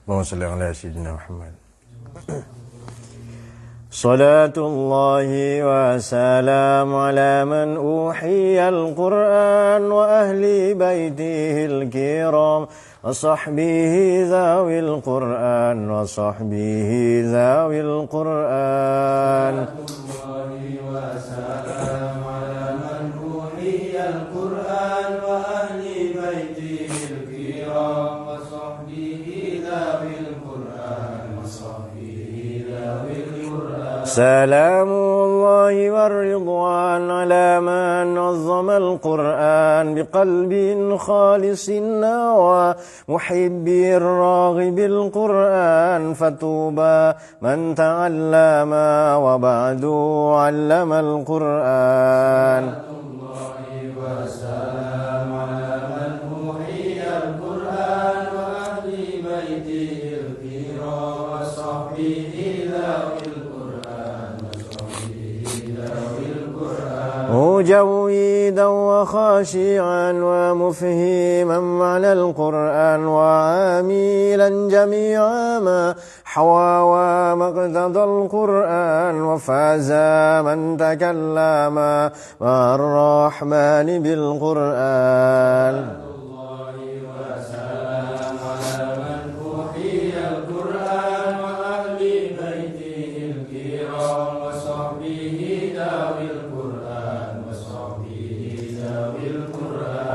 Allahumma shalli ala sayyidina Muhammad. Salatullahi wa salam ala man uhiyal Qur'an wa ahli baitihil kiram wa sahbihi zawil Qur'an wa sahbihi zawil Qur'an. Salatullahi wa salam ala man uhiyal Qur'an wa ahli baitihil kiram wa sahbihi zawil Qur'an wa sahbihi zawil Qur'an. Salamullahi war-ridwan ala man nazzama al-Qur'an biqalbin khalisin nawa muhibbir raghibil Qur'an fatuba man ta'allama wa ba'du 'allama al-Qur'an. مجودا وخاشعا ومفهما معنى القرآن وعاملا جميع ما حوى ومقتضى القرآن وفاز من تكلم مع الرحمن بالقرآن.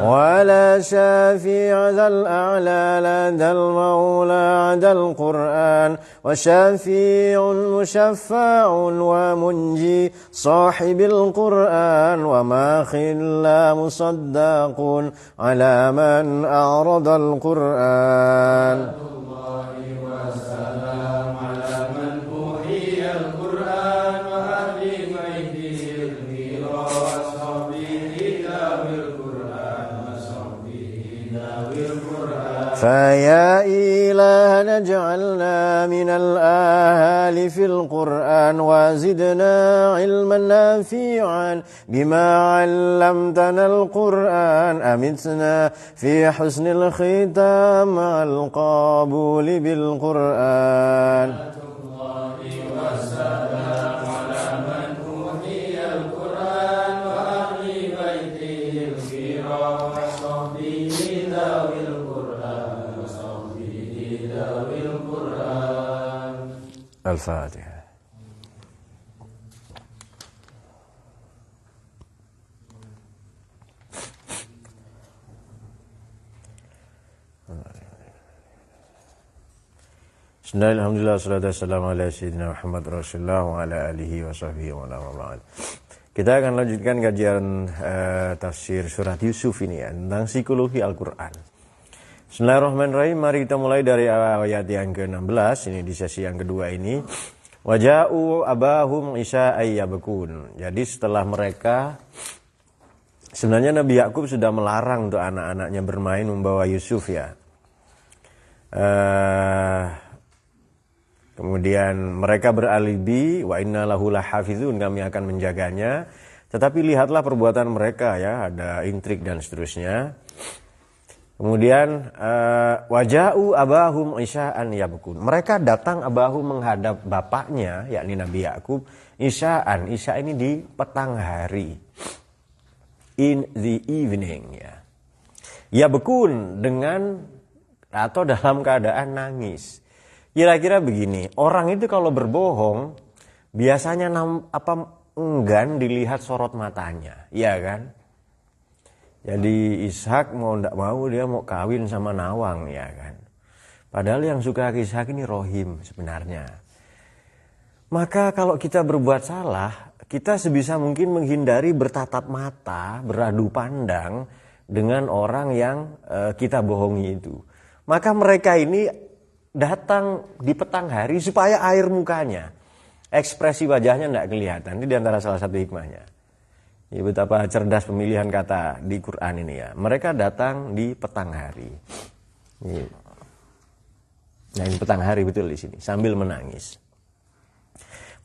ولا شافع ذا الأعلى لدى المولى عدا القرآن وشافيع مشفع ومنجي صاحب القرآن وما خلا مصدق على من أعرض القرآن. فيا إلهنا اجعلنا من الآهال في القرآن وزدنا علما نافعا بما علمتنا القرآن أمتنا في حسن الختام مع القبول بالقرآن. الفاتحة. Bismillahirrahmanirrahim. Alhamdulillah, wassalamu ala sayyidina Muhammad Rasulullah wa ala alihi wa sahbihi wa ala. Kita akan lanjutkan kajian tafsir surat Yusuf ini ya, tentang psikologi Al-Quran. Bismillahirrahmanirrahim. Mari kita mulai dari ayat yang ke-16. Ini di sesi yang kedua ini. Waja'u abahum isya'ay yabkun. Jadi setelah mereka, sebenarnya Nabi Yakub sudah melarang untuk anak-anaknya bermain membawa Yusuf ya. Kemudian mereka beralibi, wa inna lahu lahafizun, kami akan menjaganya. Tetapi lihatlah perbuatan mereka ya, ada intrik dan seterusnya. Kemudian waja'u abahum isya'an yabkun. Mereka datang abahum menghadap bapaknya, yakni Nabi Yakub, isya'an. Isya' ini di petang hari. In the evening ya. Yabkun dengan atau dalam keadaan nangis. Kira-kira begini, orang itu kalau berbohong biasanya enggan dilihat sorot matanya, iya kan? Jadi Ishak mau ndak mau dia mau kawin sama Nawang ya kan. Padahal yang suka Ishak ini Rohim sebenarnya. Maka kalau kita berbuat salah, kita sebisa mungkin menghindari bertatap mata, beradu pandang dengan orang yang kita bohongi itu. Maka mereka ini datang di petang hari supaya air mukanya, ekspresi wajahnya ndak kelihatan. Ini diantara salah satu hikmahnya. Ya, betapa cerdas pemilihan kata di Quran ini ya. Mereka datang di petang hari. Nah, ini petang hari betul di sini sambil menangis.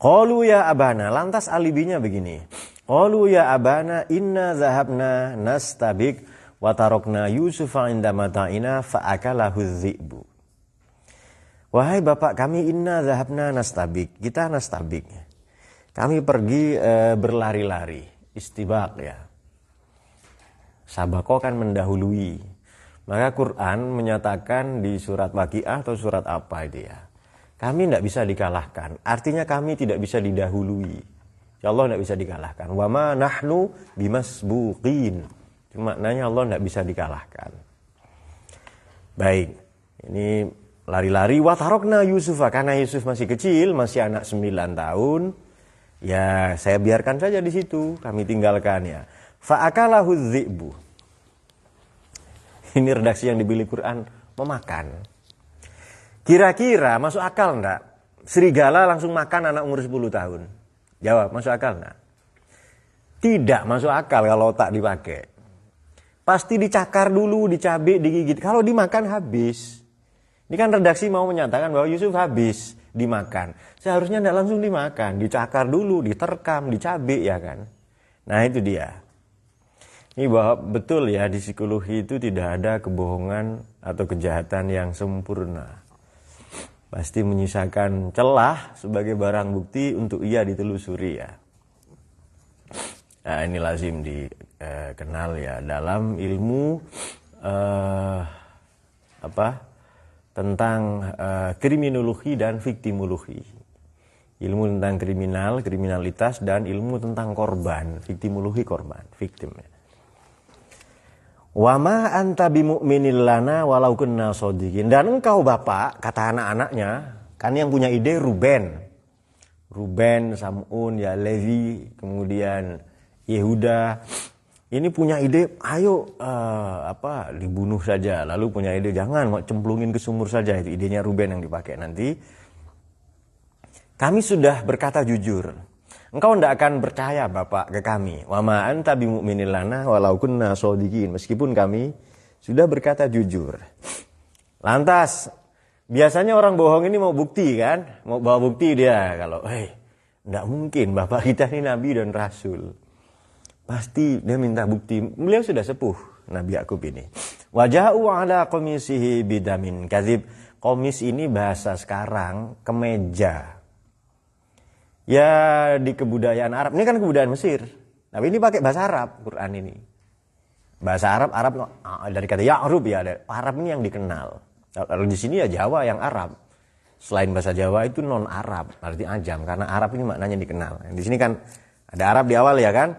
Qalu ya abana, lantas alibinya begini. Qalu ya abana inna zahabna nastabik wa tarokna Yusufa inda mata'ina fa akalahu dzi'bu. Wahai bapak kami, inna zahabna nastabik. Kita nastabik. Kami pergi berlari-lari. Istibak ya. Sabako kan mendahului. Maka Quran menyatakan di surat Waqiah atau surat apa itu ya. Kami tidak bisa dikalahkan. Artinya kami tidak bisa didahului. Ya Allah tidak bisa dikalahkan. Wa ma nahnu bimasbuqin. Maknanya Allah tidak bisa dikalahkan. Baik. Ini lari-lari. Watarokna Yusufa. Karena Yusuf masih kecil. Masih anak 9 tahun. Ya saya biarkan saja di situ. Kami tinggalkan ya. Fa'akalahu dzi'bu. Ini redaksi yang dipilih Quran. Memakan. Kira-kira masuk akal enggak? Serigala langsung makan anak umur 10 tahun. Jawab, masuk akal enggak? Tidak masuk akal kalau otak dipakai. Pasti dicakar dulu, dicabik, digigit. Kalau dimakan habis. Ini kan redaksi mau menyatakan bahwa Yusuf habis dimakan. Seharusnya enggak langsung dimakan. Dicakar dulu, diterkam, dicabik ya kan. Nah itu dia. Ini bahwa betul ya di psikologi itu tidak ada kebohongan atau kejahatan yang sempurna. Pasti menyisakan celah sebagai barang bukti untuk ia ditelusuri ya. Nah ini lazim dikenal ya dalam ilmu tentang kriminologi dan viktimologi. Ilmu tentang kriminalitas dan ilmu tentang korban, viktimologi korban, victim ya. Wa ma anta bimu'minin lana walau kunna shodiqin. Dan engkau bapak, kata anak-anaknya, kan yang punya ide Ruben, Sam'un, ya Levi, kemudian Yehuda. Ini punya ide, ayo dibunuh saja. Lalu punya ide, jangan mau cemplungin ke sumur saja. Itu idenya Ruben yang dipakai nanti. Kami sudah berkata jujur. Engkau tidak akan percaya bapak ke kami. Wa ma anta bimu'minin lana walau kunna shodiqin. Meskipun kami sudah berkata jujur. Lantas, biasanya orang bohong ini mau bukti kan? Mau bawa bukti dia. Kalau, tidak mungkin bapak kita ini nabi dan rasul. Pasti dia minta bukti. Beliau sudah sepuh, Nabi Yakub ini. Waja'u ala qamisihi bidamin kadzib. Qamis ini bahasa sekarang, kemeja. Ya di kebudayaan Arab, ini kan kebudayaan Mesir. Tapi ini pakai bahasa Arab, Quran ini. Bahasa Arab dari kata Ya'rub ya, Arab ini yang dikenal. Kalau di sini ya Jawa yang Arab. Selain bahasa Jawa itu non Arab, arti ajam. Karena Arab ini maknanya dikenal. Di sini kan ada Arab di awal ya kan.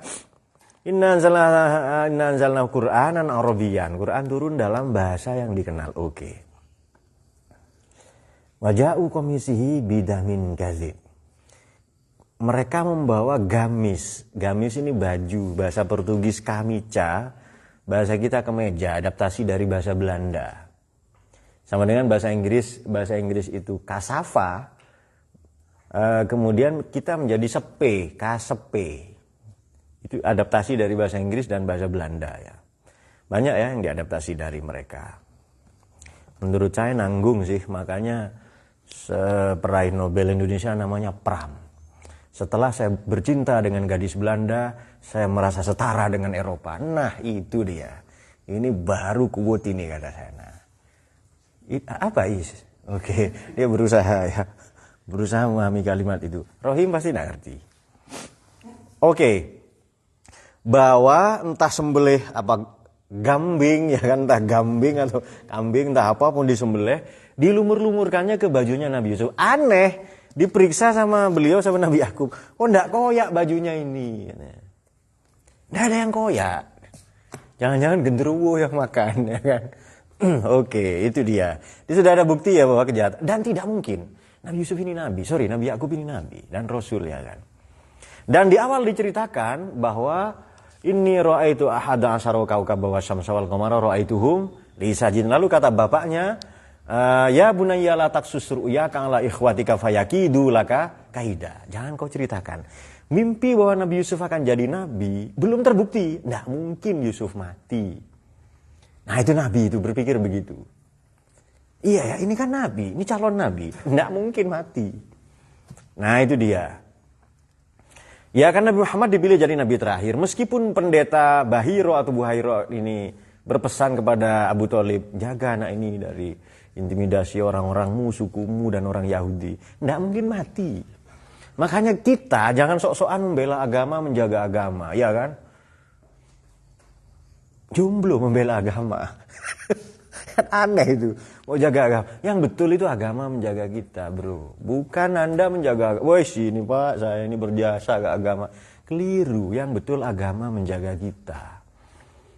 Inna anzalna Qur'anan Arabiyyan. Quran turun dalam bahasa yang dikenal. Oke. Waja'u qamisihi bidamin kadzib. Mereka membawa gamis. Gamis ini baju, bahasa Portugis kamica, bahasa kita kemeja, adaptasi dari bahasa Belanda. Sama dengan bahasa Inggris itu kasava. Kemudian kita menjadi sepe, kasepe. Itu adaptasi dari bahasa Inggris dan bahasa Belanda ya. Banyak ya yang diadaptasi dari mereka. Menurut saya nanggung sih, makanya peraih Nobel Indonesia namanya Pram. Setelah saya bercinta dengan gadis Belanda, saya merasa setara dengan Eropa. Nah itu dia. Ini baru kuwut ini kata saya. Nah, apa is? Oke, dia berusaha memahami kalimat itu. Rohim pasti tidak ngerti. Oke, bahwa entah sembelih apa gambing ya kan, entah gambing atau kambing entah apapun disembelih, dilumur-lumurkannya ke bajunya Nabi Yusuf. Aneh. Diperiksa sama beliau sama Nabi Yakub. Oh enggak koyak bajunya ini. Enggak ada yang koyak. Jangan-jangan genderuwo yang makan ya kan. Oke, itu dia. Itu sudah ada bukti ya bahwa kejahatan. Dan tidak mungkin Nabi Yusuf ini nabi. Nabi Yakub ini nabi dan rasul ya kan. Dan di awal diceritakan bahwa inni ra'aitu ahada asyara kaukaba wasyamsa wal qamara ra'aituhum li sajidin. Lalu kata bapaknya, ya bunayya la taqsus ru'yaka ala ikhwatika fayakidu laka kaida. Jangan kau ceritakan mimpi bahwa Nabi Yusuf akan jadi nabi, belum terbukti. Tidak mungkin Yusuf mati. Nah itu nabi itu berpikir begitu. Iya ya, ini kan nabi, ini calon nabi, tidak mungkin mati. Nah itu dia. Ya kan Nabi Muhammad dipilih jadi nabi terakhir. Meskipun pendeta Bahiro atau Buhairo ini berpesan kepada Abu Thalib, jaga anak ini dari intimidasi orang-orangmu, sukumu, dan orang Yahudi. Nggak mungkin mati. Makanya kita jangan sok-sokan membela agama, menjaga agama, ya kan? Jomblo membela agama. Kan aneh itu, mau jaga agama. Yang betul itu agama menjaga kita, bro. Bukan Anda menjaga agama. Woi, sini Pak, saya ini berjasa ke agama. Keliru, yang betul agama menjaga kita.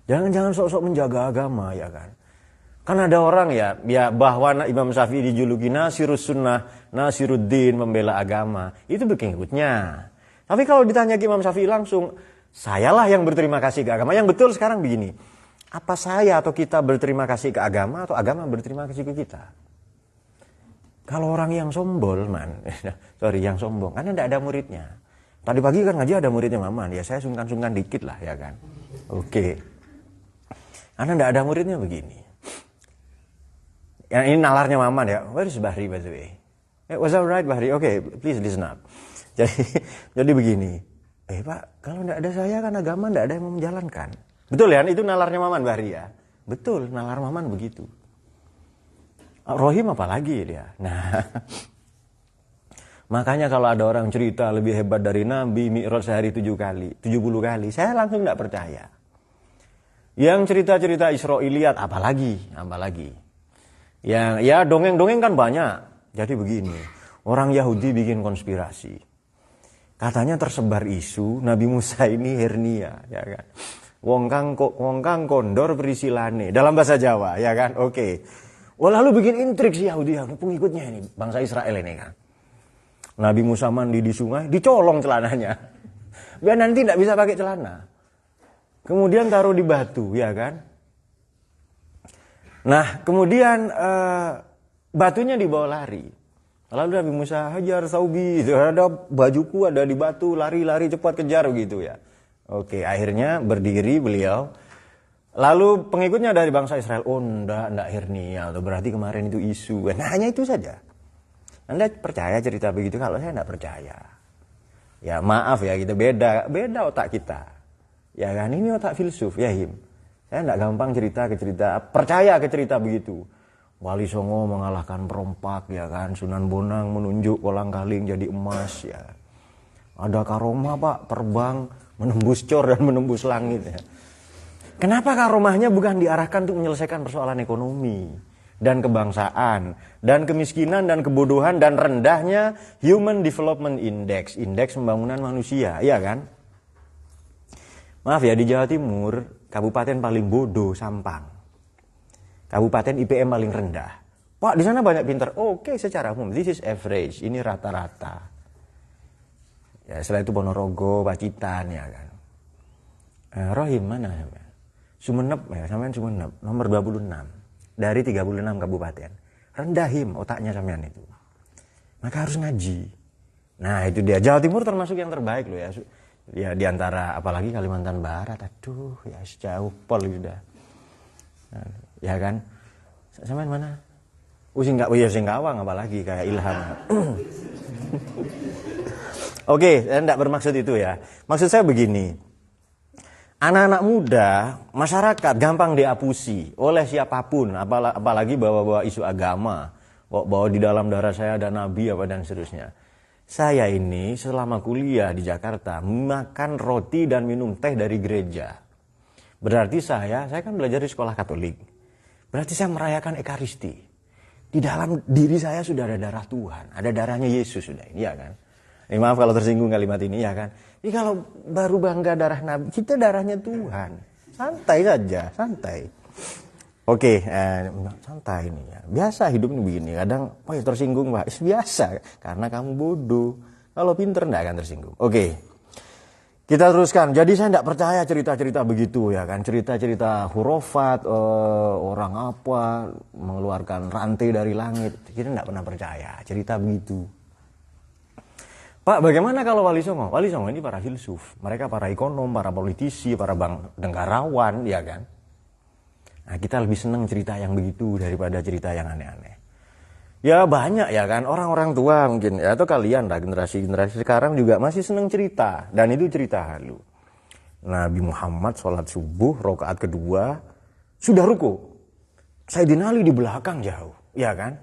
Jangan sok-sok menjaga agama, ya kan? Kan ada orang ya bahwa Imam Syafi'i dijuluki Nasirus Sunnah, Nasiruddin, membela agama. Itu pengikutnya. Tapi kalau ditanya ke Imam Syafi'i langsung, sayalah yang berterima kasih ke agama. Yang betul sekarang begini, apa saya atau kita berterima kasih ke agama atau agama berterima kasih ke kita? Kalau orang yang sombong, yang sombong, kan tidak ada muridnya. Tadi pagi kan ngaji ada muridnya Maman, ya saya sungkan-sungkan dikit lah ya kan. Oke. Karena tidak ada muridnya begini. Yang ini nalarnya Maman ya. Where is Bahri by the way? Was that right Bahri? Okay, please listen up. Jadi begini. Pak, kalau tidak ada saya kan agama tidak ada yang mau menjalankan. Betul ya, itu nalarnya Maman Bahri ya. Betul, nalar Maman begitu. Rohim apalagi dia. Nah, makanya kalau ada orang cerita lebih hebat dari Nabi, Mi'raj sehari 70 kali, saya langsung tidak percaya. Yang cerita-cerita Israiliyat apalagi. Yang ya dongeng-dongeng kan banyak. Jadi begini, orang Yahudi bikin konspirasi. Katanya tersebar isu Nabi Musa ini hernia, ya kan? Wong kang kondor perisilane dalam bahasa Jawa, ya kan? Oke. Lalu bikin intrik si Yahudi, pengikutnya ini, bangsa Israel ini kan. Nabi Musa mandi di sungai, dicolong celananya. Biar nanti tidak bisa pakai celana. Kemudian taruh di batu, ya kan? Nah, kemudian batunya dibawa lari. Lalu Nabi Musa hajar saubi, ada bajuku ada di batu, lari-lari cepat kejar gitu ya. Oke, akhirnya berdiri beliau. Lalu pengikutnya dari bangsa Israel, enggak hernia, atau berarti kemarin itu isu. Nah, hanya itu saja. Anda percaya cerita begitu? Kalau saya enggak percaya. Ya maaf ya, kita beda otak kita. Ya kan, ini otak filsuf, ya Him. Saya enggak gampang percaya ke cerita begitu. Wali Songo mengalahkan perompak, ya kan. Sunan Bonang menunjuk kolang-kaling jadi emas, ya. Ada karomah Pak, terbang menembus cor dan menembus langit, ya. Kenapa karomahnya bukan diarahkan untuk menyelesaikan persoalan ekonomi dan kebangsaan dan kemiskinan dan kebodohan dan rendahnya Human Development Index, indeks pembangunan manusia, ya kan? Maaf ya, di Jawa Timur kabupaten paling bodoh Sampang. Kabupaten IPM paling rendah. Pak, di sana banyak pintar. Oke, secara umum this is average, ini rata-rata. Ya, setelah itu Ponorogo, Pacitan, ya kan. Rohim mana ya? Sumenep ya, sampean Sumenep nomor 26 dari 36 kabupaten. Rendahim otaknya sampean itu. Maka harus ngaji. Nah, itu dia. Jawa Timur termasuk yang terbaik loh ya. Ya di antara apalagi Kalimantan Barat. Aduh, ya sejauh pol sudah. Nah, ya kan? Sampean mana? Singkawang apalagi kayak Ilham. Oke, saya enggak bermaksud itu ya. Maksud saya begini. Anak-anak muda, masyarakat gampang diapusi oleh siapapun, apalagi bawa-bawa isu agama, bawa di dalam darah saya ada nabi apa dan seterusnya. Saya ini selama kuliah di Jakarta makan roti dan minum teh dari gereja. Berarti saya kan belajar di sekolah Katolik. Berarti saya merayakan Ekaristi. Di dalam diri saya sudah ada darah Tuhan, ada darahnya Yesus sudah ini, ya kan? Maaf kalau tersinggung kalimat ini, ya kan? Jadi kalau baru bangga darah Nabi, kita darahnya Tuhan. Santai saja, santai. Oke, santai ini ya. Biasa hidup ini begini. Kadang, tersinggung Pak. Biasa, karena kamu bodoh. Kalau pinter enggak akan tersinggung. Oke, kita teruskan. Jadi saya enggak percaya cerita-cerita begitu ya kan. Cerita-cerita hurufat, orang apa, mengeluarkan rantai dari langit. Kita enggak pernah percaya cerita begitu. Pak, bagaimana kalau Wali Songo? Wali Songo ini para filsuf, mereka para ekonom, para politisi, para negarawan, ya kan? Nah, kita lebih senang cerita yang begitu daripada cerita yang aneh-aneh. Ya banyak ya kan, orang-orang tua mungkin, ya, atau kalian lah, generasi-generasi sekarang juga masih senang cerita, dan itu cerita halu. Nabi Muhammad sholat subuh, rakaat kedua, Sudah ruku. Sayyidina Ali di belakang jauh, ya kan?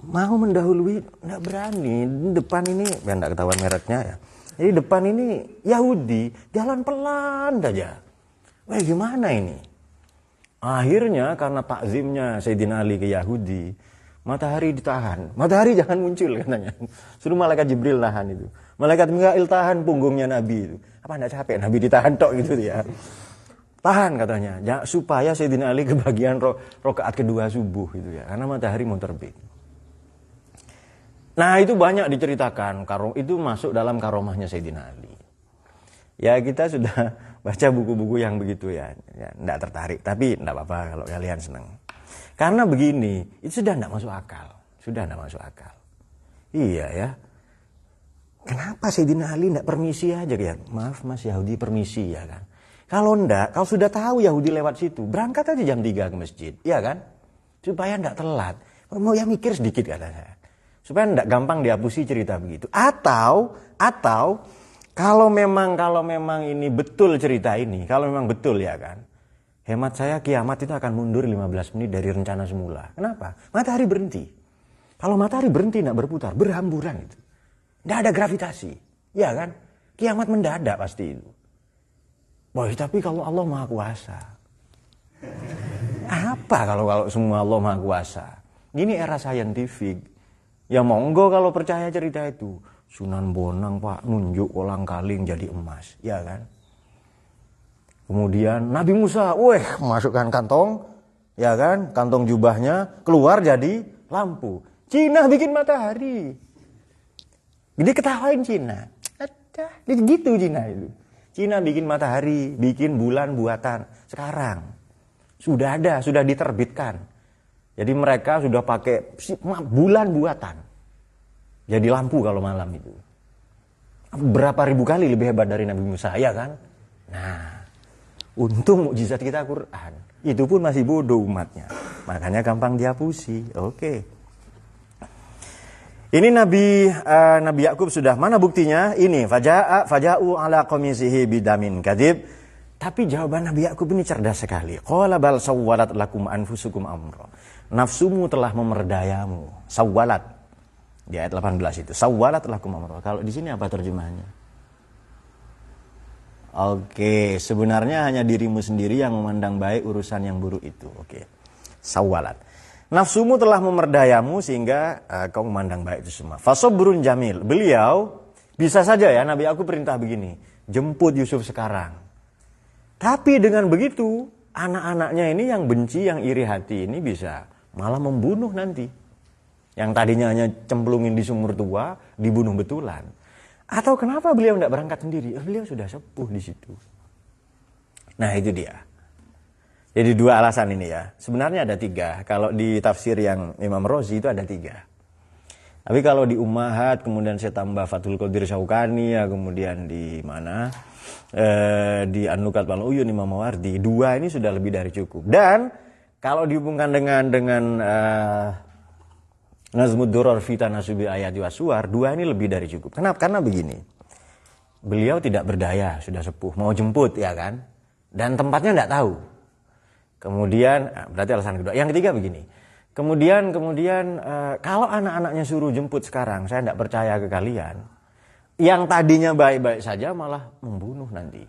Mau mendahului, nggak berani. Depan ini, ya nggak ketahuan mereknya ya. Jadi depan ini Yahudi, jalan pelan saja. Wah gimana ini? Akhirnya karena takzimnya Sayyidina Ali ke Yahudi, matahari ditahan. Matahari jangan muncul katanya. Suruh malaikat Jibril tahan itu. Malaikat Mikail tahan punggungnya Nabi itu. Apa enggak capek Nabi ditahan tok gitu ya. Tahan katanya, ya, supaya Sayyidina Ali kebagian rokaat kedua subuh gitu ya, karena matahari mau terbit. Nah itu banyak diceritakan, itu masuk dalam karomahnya Sayyidina Ali. Ya kita sudah baca buku-buku yang begitu ya enggak tertarik, tapi enggak apa-apa kalau kalian senang. Karena begini, itu sudah enggak masuk akal, Iya ya. Kenapa Sayyidina Ali enggak permisi aja ya? Maaf Mas Yahudi permisi ya kan. Kalau enggak, kalau sudah tahu Yahudi lewat situ, berangkat aja jam 3 ke masjid, iya kan? Supaya enggak telat. Mau ya mikir sedikit kata saya. Supaya enggak gampang dihapusi cerita begitu. Atau kalau memang ini betul cerita ini, kalau memang betul ya kan. Hemat saya kiamat itu akan mundur 15 menit dari rencana semula. Kenapa? Matahari berhenti. Kalau matahari berhenti enggak berputar, berhamburan itu. Enggak ada gravitasi. Iya kan? Kiamat mendadak pasti itu. Wah, tapi kalau Allah Maha Kuasa. Apa kalau semua Allah Maha Kuasa? Ini era saintifik. Ya monggo kalau percaya cerita itu. Sunan Bonang Pak nunjuk kolang kaling jadi emas, ya kan? Kemudian Nabi Musa, masukkan kantong, ya kan? Kantong jubahnya keluar jadi lampu. Cina bikin matahari. Jadi ketawain Cina. Gitu Cina itu. Cina bikin matahari, bikin bulan buatan. Sekarang sudah ada, sudah diterbitkan. Jadi mereka sudah pakai bulan buatan. Jadi lampu kalau malam itu. Berapa ribu kali lebih hebat dari Nabi Musa, ya kan? Nah, untung mukjizat kita Quran. Itu pun masih bodoh umatnya. Makanya gampang dihapusi. Oke. Ini Nabi Yakub sudah, mana buktinya? Ini faja'u ala qamisihi bidamin kadzib. Tapi jawaban Nabi Yakub ini cerdas sekali. Qala bal sawwalat lakum anfusukum amra. Nafsumu telah memerdayamu. Sawwalat. Di ayat 18 itu. Sawwalat lakum amra. Kalau di sini apa terjemahannya? Oke, sebenarnya hanya dirimu sendiri yang memandang baik urusan yang buruk itu. Oke. Sawwalat. Nafsumu telah memerdayamu sehingga kau memandang baik itu semua. Fasobrun jamil. Beliau bisa saja ya Nabi aku perintah begini, jemput Yusuf sekarang. Tapi dengan begitu anak-anaknya ini yang benci, yang iri hati ini bisa malah membunuh nanti. Yang tadinya hanya cemplungin di sumur tua, dibunuh betulan. Atau kenapa beliau tidak berangkat sendiri? Beliau sudah sepuh di situ. Nah itu dia. Jadi 2 alasan ini ya. Sebenarnya ada 3. Kalau di tafsir yang Imam Razi itu ada 3. Tapi kalau di Ummahat, kemudian saya tambah Fathul Qadir Syaukani, ya kemudian di mana? Di An-Nukat wal Uyun Imam Mawardi, 2 ini sudah lebih dari cukup. Dan kalau dihubungkan dengan Nazmud Durrar fi Tanasubi Ayati Wasuwar, 2 ini lebih dari cukup. Kenapa? Karena begini. Beliau tidak berdaya, sudah sepuh, mau jemput ya kan? Dan tempatnya tidak tahu. Kemudian, berarti alasan kedua. Yang ketiga begini. Kemudian kalau anak-anaknya suruh jemput sekarang, saya tidak percaya ke kalian. Yang tadinya baik-baik saja malah membunuh nanti.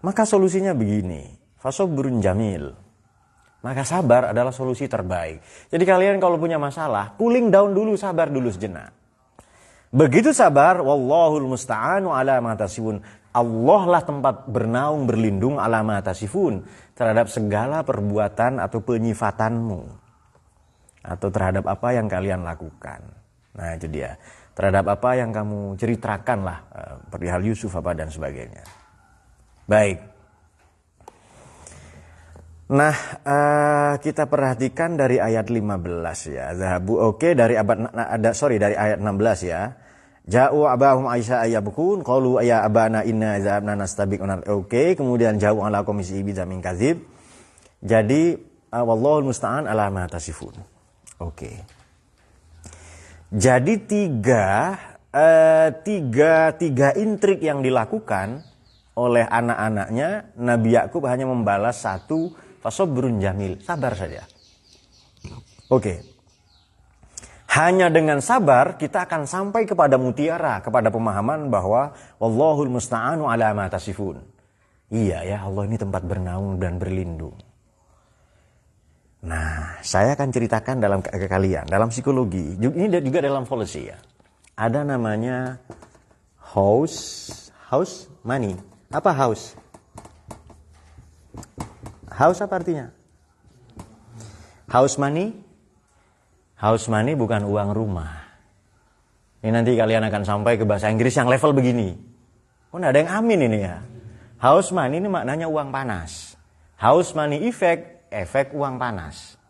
Maka solusinya begini. Fasobrun jamil. Maka sabar adalah solusi terbaik. Jadi kalian kalau punya masalah, cooling down dulu, sabar dulu sejenak. Begitu sabar, wallahul musta'anu ala ma tasifun. Allah lah tempat bernaung berlindung ala ma tasifun, terhadap segala perbuatan atau penyifatanmu, atau terhadap apa yang kalian lakukan. Nah itu dia, terhadap apa yang kamu ceritakan lah, perihal Yusuf apa dan sebagainya. Baik. Nah kita perhatikan dari ayat 15 ya. Zahabu dari dari ayat 16 ya. Ja'u abahum Aisyah ayyabkun qalu ya abana inna zahabna nastabiq. Oke, kemudian ja'u ala komisi bidamin kadzib. Jadi wallahul musta'an ala ma tasifun. Oke. Jadi tiga intrik yang dilakukan oleh anak-anaknya, Nabi Yakub hanya membalas 1 Fasabrun jamil, sabar saja. Oke. Hanya dengan sabar kita akan sampai kepada mutiara, kepada pemahaman bahwa wallahul musta'anu ala ma tasifun. Iya ya, Allah ini tempat bernaung dan berlindung. Nah, saya akan ceritakan ke kalian dalam psikologi. Ini juga dalam policy ya. Ada namanya house money. Apa house? House apa artinya? House money? House money bukan uang rumah. Ini nanti kalian akan sampai ke bahasa Inggris yang level begini. Oh, ada yang amin ini ya. House money ini maknanya uang panas. House money effect, efek uang panas.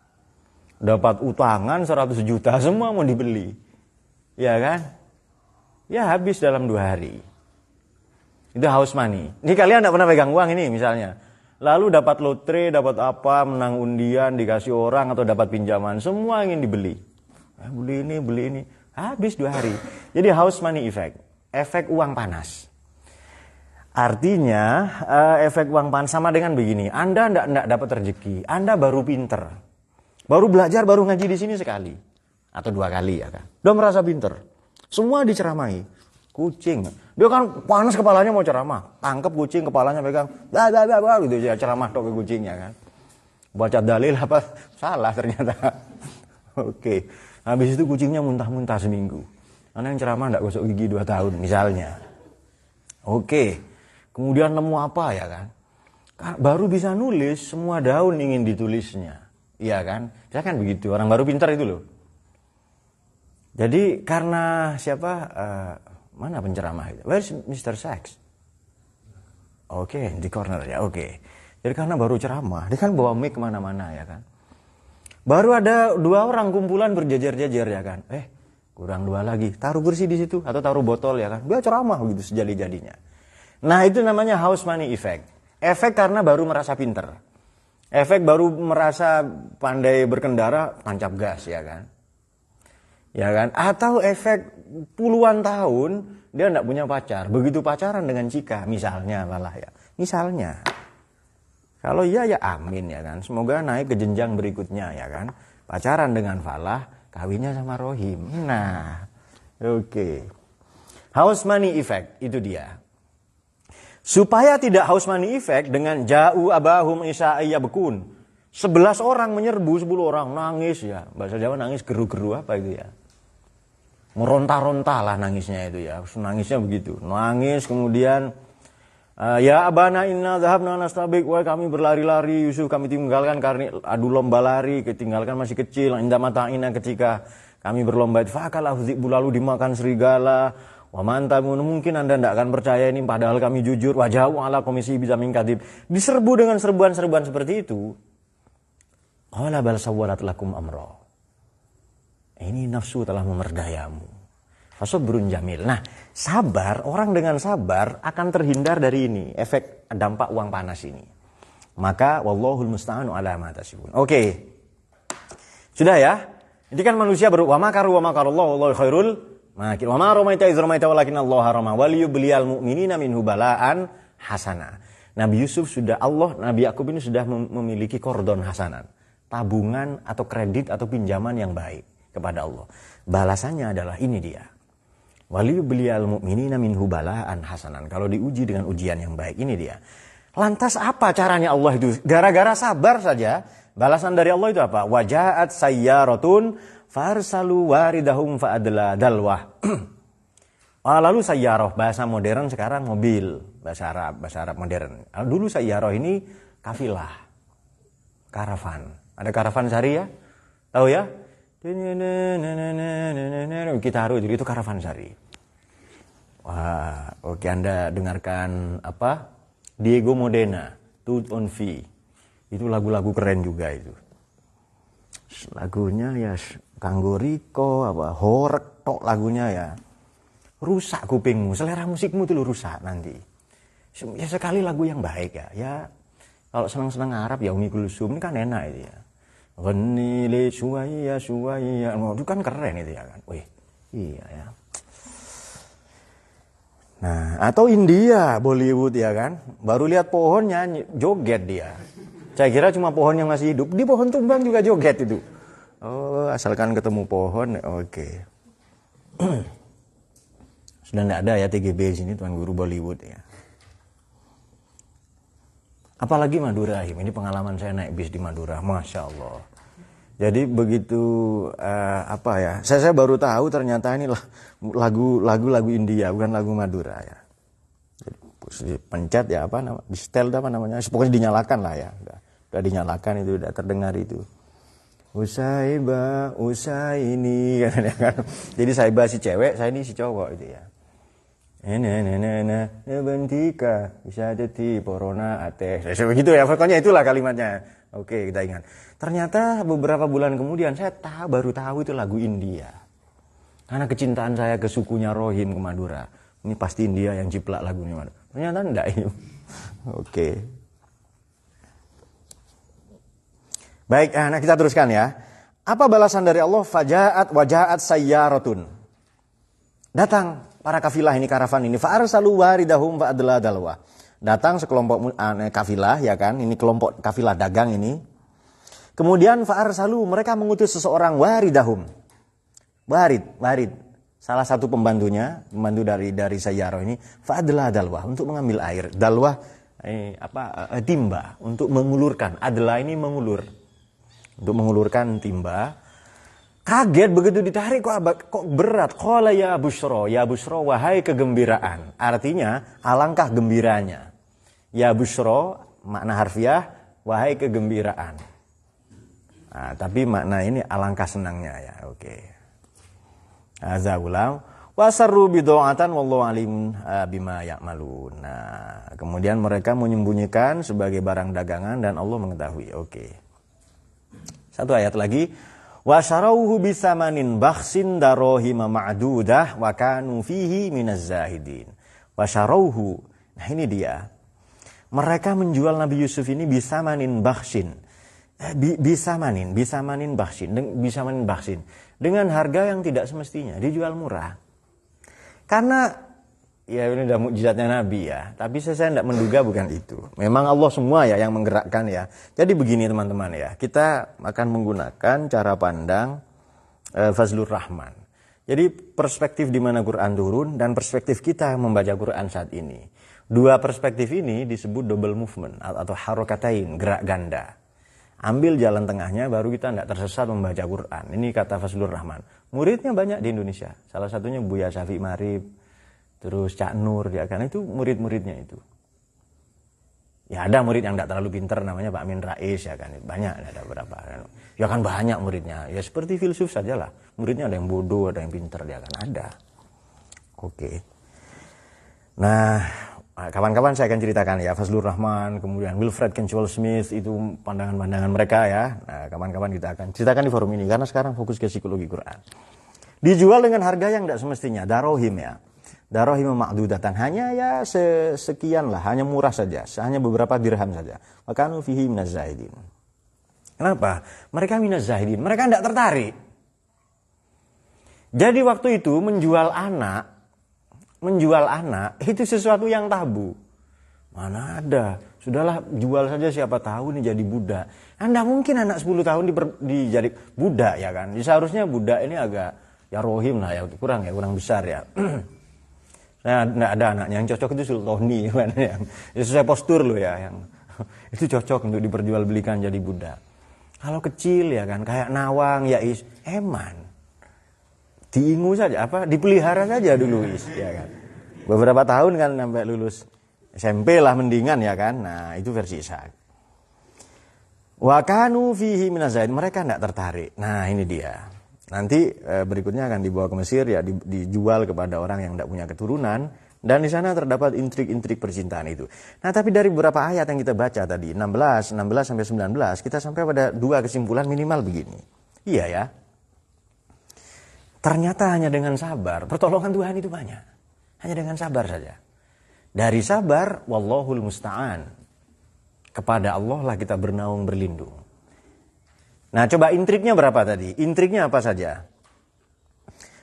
Dapat utangan 100 juta, semua mau dibeli. Ya kan? Ya habis dalam 2 hari. Itu house money. Ini kalian tidak pernah pegang uang ini misalnya. Lalu dapat lotre, dapat apa, menang undian, dikasih orang atau dapat pinjaman, semua ingin dibeli. Beli ini. Habis 2 hari. Jadi house money effect, efek uang panas. Artinya efek uang panas sama dengan begini. Anda tidak dapat rezeki, Anda baru pinter. Baru belajar, baru ngaji di sini sekali. Atau 2 kali ya kan. Udah merasa pinter. Semua diceramahi. Kucing, dia kan panas kepalanya mau ceramah, tangkap kucing kepalanya pegang, gitu ya ceramah tok ke kucingnya kan, baca dalil apa salah ternyata. Oke, habis itu kucingnya muntah-muntah seminggu, karena yang ceramah nggak gosok gigi 2 tahun misalnya. Oke, kemudian nemu apa ya kan, baru bisa nulis semua daun ingin ditulisnya, iya kan, saya kan begitu orang baru pintar itu loh. Jadi karena siapa? Mana penceramah itu? Where's Mr. Sachs? Oke, di corner ya, oke. Jadi karena baru ceramah, dia kan bawa mic kemana-mana ya kan. Baru ada 2 orang kumpulan berjajar-jajar ya kan. Kurang 2 lagi, taruh kursi di situ atau taruh botol ya kan. Dia ceramah begitu sejadi-jadinya. Nah itu namanya house money effect. Efek karena baru merasa pinter. Efek baru merasa pandai berkendara, tancap gas ya kan. Ya kan? Atau efek puluhan tahun dia tidak punya pacar. Begitu pacaran dengan Cika misalnya malah ya. Misalnya. Kalau iya ya amin ya kan. Semoga naik ke jenjang berikutnya ya kan. Pacaran dengan Falah, kawinnya sama Rohim. Nah, oke. House money effect itu dia. Supaya tidak house money effect dengan ja'u abahum isa'iyya bekun. 11 orang menyerbu, 10 orang nangis ya. Bahasa Jawa nangis geru-geru apa itu ya. Meronta-ronta lah nangisnya itu ya. Nangisnya begitu. Nangis kemudian ya abana inna dhahabna nastabik, wah kami berlari-lari, Yusuf kami tinggalkan karena adu lomba lari, ketinggalkan masih kecil. Indah mata'ina ketika kami berlomba itu fakalah dzi'bu lalu dimakan serigala. Wa mantamun mungkin Anda tidak akan percaya ini padahal kami jujur. Wajahu ala komisi bisa mingkatib. Diserbu dengan serbuan-serbuan seperti itu. Qala bal sawwalat lakum amra. Ini nafsu telah memerdayamu. Fasabrun jamil. Nah, sabar, orang dengan sabar akan terhindar dari ini, efek dampak uang panas ini. Maka wallahul musta'anu ala ma tasifun. Oke. Sudah ya? Ini kan manusia wa makaru wa makarallahu wallahu khairul makin. Wa ma ramaita iz ramaita walakinnallaha rama wal yubliyal mu'minina minhu bala'an hasana. Nabi Yusuf Nabi Yakub ini sudah memiliki kordon hasanan. Tabungan atau kredit atau pinjaman yang baik kepada Allah. Balasannya adalah ini dia. Waliyubliyal mu'minina minhu bala'an hasanan. Kalau diuji dengan ujian yang baik, ini dia. Lantas apa caranya Allah itu? Gara-gara sabar saja, balasan dari Allah itu apa? Wajahat sayyaratun farsalu waridahum fa'adla dalwah. Lalu sayyarah, bahasa modern sekarang mobil, bahasa Arab modern. Dulu sayyarah ini kafilah, karavan. Ada karavan sari ya? Tahu ya? Kita harus itu karavan sari. Wah, oke Anda dengarkan apa? Diego Modena, Tooth on V. Itu lagu-lagu keren juga itu. Lagunya ya Kanggo Riko, apa horek tok lagunya ya. Rusak kupingmu, selera musikmu itu rusak nanti. Ya sekali lagu yang baik ya. Ya kalau senang-senang Arab ya Umi Kulsum ini kan enak itu ya. Ghanili syuwaiya syuwaiya. Itu kan keren itu ya kan. Wih, iya ya. Nah, atau India, Bollywood ya kan. Baru lihat pohon nyanyi, joget dia. Saya kira cuma pohon yang masih hidup, di pohon tumbang juga joget itu. Oh, asalkan ketemu pohon, oke. Sudah tidak ada ya TGB di sini, Tuan Guru Bollywood ya. Apalagi Madura, ini pengalaman saya naik bis di Madura, Masya Allah. Jadi begitu saya baru tahu ternyata ini lagu India, bukan lagu Madura ya. Jadi pencet ya di setel apa namanya, pokoknya dinyalakan lah ya. Udah dinyalakan itu, udah terdengar itu. Usaiba, ini kan. Jadi Saiba si cewek, saya ini si cowok itu ya. Bentika bisa jadi corona ate. Begitu ya, pokoknya itulah kalimatnya. Oke, kita ingat. Ternyata beberapa bulan kemudian saya baru tahu itu lagu India. Karena kecintaan saya ke sukunya Rohim ke Madura. Ini pasti India yang ciplak lagunya Madura. Ternyata enggak ini. Oke. Baik, nah kita teruskan ya. Apa balasan dari Allah? Wajaat sayyaratun. Datang para kafilah ini, karavan ini. Fa'arsalu waridahum fa'adla dalwa. Datang sekelompok kafilah ya kan. Ini kelompok kafilah dagang ini. Kemudian fa'arsalu, mereka mengutus seseorang waridahum. Warid. Salah satu pembantu dari sayyarah ini. Fa'adla dalwa, untuk mengambil air. Dalwa timba, untuk mengulurkan. Adla ini mengulur. Untuk mengulurkan timba. Kaget begitu ditarik kok berat. Qala ya busyra, wahai kegembiraan. Artinya alangkah gembiranya. Ya busyra makna harfiah, wahai kegembiraan. Nah, tapi makna ini alangkah senangnya ya. Oke. Azza ulang. Wasarru bido'atan wallahu alim bima ya'malun. Nah, kemudian mereka menyembunyikan sebagai barang dagangan dan Allah mengetahui. Oke. Satu ayat lagi. Washarauhu bisamanin bakhsin darohima ma'dudah wa kanu fihi minaz zahidin. Washarauhu. Nah, ini dia. Mereka menjual Nabi Yusuf ini bisamanin bakhsin. Bisamanin bakhsin. Dengan harga yang tidak semestinya, dijual murah. Karena ya ini udah mukjizatnya Nabi ya, tapi saya tidak menduga bukan itu. Memang Allah semua ya yang menggerakkan ya. Jadi begini teman-teman ya, kita akan menggunakan cara pandang Fazlur Rahman. Jadi perspektif di mana Quran turun dan perspektif kita membaca Quran saat ini. Dua perspektif ini disebut double movement atau harokatain, gerak ganda. Ambil jalan tengahnya baru kita tidak tersesat membaca Quran. Ini kata Fazlur Rahman. Muridnya banyak di Indonesia. Salah satunya Buya Syafiq Marib. Terus Cak Nur, ya kan, itu murid-muridnya itu. Ya ada murid yang tidak terlalu pintar, namanya Pak Amin Rais, ya kan, banyak, ada beberapa. Ya kan banyak muridnya, ya seperti filsuf sajalah. Muridnya ada yang bodoh, ada yang pintar, ya kan, ada. Oke. Nah, kawan-kawan saya akan ceritakan ya, Fazlur Rahman, kemudian Wilfred Kenchwell Smith, itu pandangan-pandangan mereka ya. Nah, kawan-kawan kita akan ceritakan di forum ini, karena sekarang fokus ke psikologi Quran. Dijual dengan harga yang tidak semestinya, darohim ya. Darohim ma'dudatan, hanya ya sekian lah, hanya murah saja, hanya beberapa dirham saja. Makanu fihi minaz zahidin. Kenapa? Mereka minaz zahidin, mereka tidak tertarik. Jadi waktu itu menjual anak itu sesuatu yang tabu. Mana ada, sudahlah jual saja siapa tahu nih jadi budak. Anda mungkin anak 10 tahun jadi budak ya kan. Seharusnya budak ini agak ya rohim lah ya, kurang besar ya. Nah, enggak ada anaknya yang cocok itu Sultoni kan yang sesuai postur loh ya, yang itu cocok untuk diperjualbelikan jadi budak. Kalau kecil ya kan kayak Nawang ya eman. Diingu saja dipelihara saja dulu ya kan. Beberapa tahun kan sampai lulus SMP lah mendingan ya kan. Nah, itu versi Ishaq. Wa kanu fihi minaz zaid, mereka enggak tertarik. Nah, ini dia. Nanti berikutnya akan dibawa ke Mesir ya, dijual kepada orang yang tidak punya keturunan, dan di sana terdapat intrik-intrik percintaan itu. Nah, tapi dari beberapa ayat yang kita baca tadi 16 sampai 19 kita sampai pada dua kesimpulan minimal begini. Iya ya. Ternyata hanya dengan sabar pertolongan Tuhan itu banyak. Hanya dengan sabar saja. Dari sabar wallahul musta'an. Kepada Allah lah kita bernaung berlindung. Nah, coba intriknya berapa tadi? Intriknya apa saja?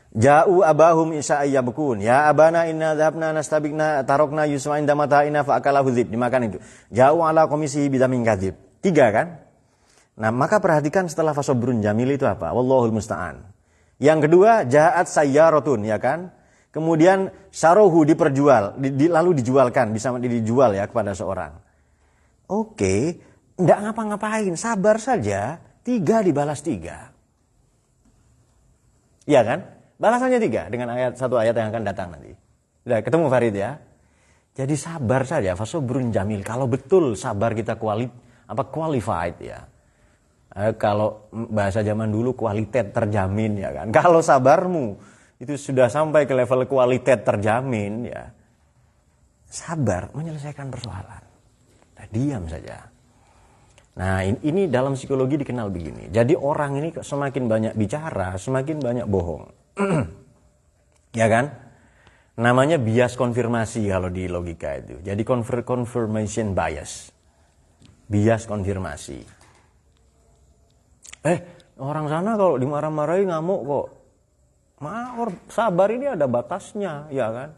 Ja'u abahum isa ayyabkun. Ya abana inna dhahabna nastabikna tarokna yusma inda mata'ina fa'akalahu dhib. Dimakan itu. Ja'u ala komisihi bidamin kadhib. 3 kan? Nah, maka perhatikan setelah fasobrun jamil itu apa? Wallahul musta'an. Yang kedua, ja'at sayyaratun, ya kan? Kemudian sarohu diperjual, lalu dijualkan, bisa dijual ya kepada seorang. Oke, enggak ngapa-ngapain, sabar saja, 3 dibalas 3. Iya kan? Balasannya 3 dengan satu ayat yang akan datang nanti. Udah ketemu Farid ya? Jadi sabar saja, fasobrun jamil. Kalau betul sabar kita qualified ya. Kalau bahasa zaman dulu kualitas terjamin ya kan. Kalau sabarmu itu sudah sampai ke level kualitas terjamin ya. Sabar menyelesaikan persoalan. Nah, diam saja. Nah, ini dalam psikologi dikenal begini. Jadi orang ini semakin banyak bicara, semakin banyak bohong. Ya kan? Namanya bias konfirmasi kalau di logika itu. Jadi confirmation bias. Bias konfirmasi. Orang sana kalau dimarah-marahi ngamuk kok. Sabar ini ada batasnya, ya kan?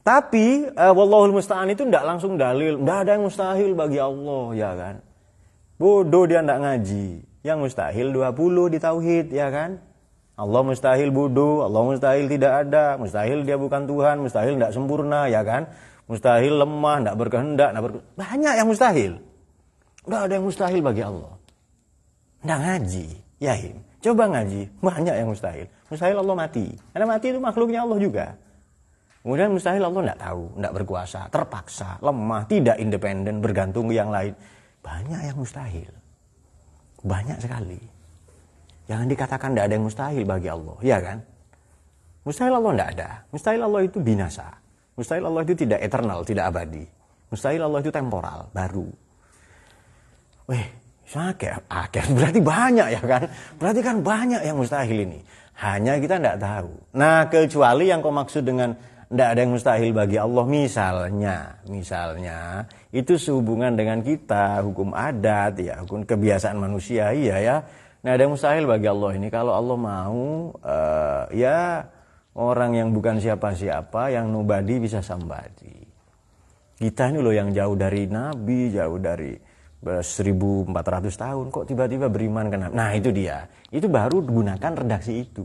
Tapi wallahul musta'an itu tidak langsung dalil, tidak ada yang mustahil bagi Allah, ya kan? Bodoh dia tidak ngaji. Yang mustahil 20 di tauhid, ya kan? Allah mustahil bodoh, Allah mustahil tidak ada, mustahil dia bukan Tuhan, mustahil tidak sempurna, ya kan? Mustahil lemah, tidak berkehendak, banyak yang mustahil. Tidak ada yang mustahil bagi Allah. Tidak ngaji, Yahim. Coba ngaji, banyak yang mustahil. Mustahil Allah mati. Karena mati itu makhluknya Allah juga. Kemudian mustahil Allah tidak tahu, tidak berkuasa, terpaksa, lemah, tidak independen, bergantung ke yang lain. Banyak yang mustahil. Banyak sekali. Jangan dikatakan tidak ada yang mustahil bagi Allah, ya kan? Mustahil Allah tidak ada. Mustahil Allah itu binasa. Mustahil Allah itu tidak eternal, tidak abadi. Mustahil Allah itu temporal, baru. Akhir berarti banyak ya kan? Berarti kan banyak yang mustahil ini. Hanya kita tidak tahu. Nah, kecuali yang kau maksud dengan tidak ada yang mustahil bagi Allah, misalnya itu sehubungan dengan kita, hukum adat ya, hukum kebiasaan manusia, iya ya. Nah, ada yang mustahil bagi Allah ini kalau Allah mau ya orang yang bukan siapa-siapa, yang nobody bisa somebody. Kita ini loh yang jauh dari Nabi, jauh dari 1400 tahun kok tiba-tiba beriman ke Nabi. Nah, itu dia. Itu baru gunakan redaksi itu.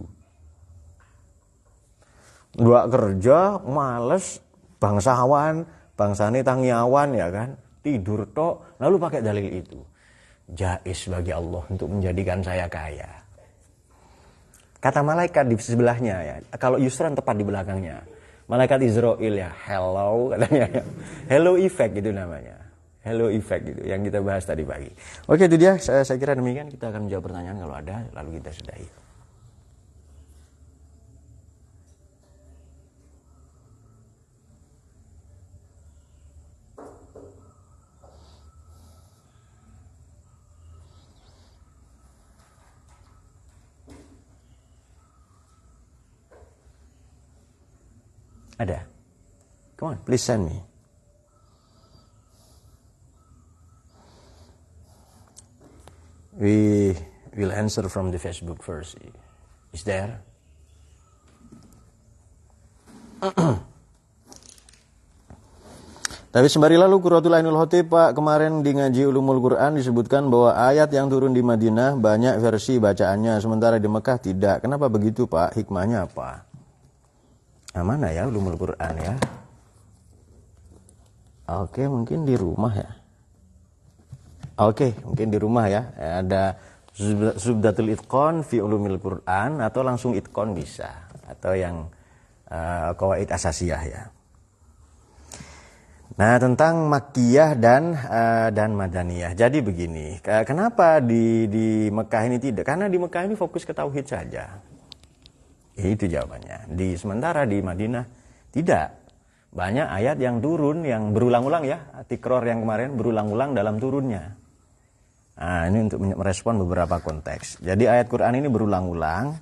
Dua kerja, males, bangsawan, bangsane tangiawan ya kan. Tidur tok, lalu pakai dalil itu. Jais bagi Allah untuk menjadikan saya kaya. Kata malaikat di sebelahnya ya. Kalau Yusran tepat di belakangnya. Malaikat Israel ya, hello katanya. Hello effect itu namanya. Hello effect gitu yang kita bahas tadi pagi. Oke, itu dia. Saya kira demikian. Kita akan menjawab pertanyaan kalau ada, lalu kita sudahi. Ada? Come on, please send me. We will answer from the Facebook first. Is there? Tapi sembari lalu Qurratul Ainul Khatib, Pak, kemarin di ngaji Ulumul Quran disebutkan bahwa ayat yang turun di Madinah banyak versi bacaannya, sementara di Mekah tidak. Kenapa begitu, Pak? Hikmahnya apa? Nah, mana ya Ulumul Quran ya? Oke, mungkin di rumah ya. Oke, mungkin di rumah ya. Ada Zubdatul Itqan fi Ulumil Quran atau langsung Itqan bisa, atau yang Qawaid Asasiyah ya. Nah, tentang Makkiyah dan Madaniyah. Jadi begini, kenapa di Mekah ini tidak? Karena di Mekah ini fokus ke tauhid saja. Itu jawabannya. Sementara di Madinah tidak. Banyak ayat yang turun yang berulang-ulang ya. Tikror yang kemarin berulang-ulang dalam turunnya. Nah, ini untuk merespon beberapa konteks. Jadi ayat Quran ini berulang-ulang.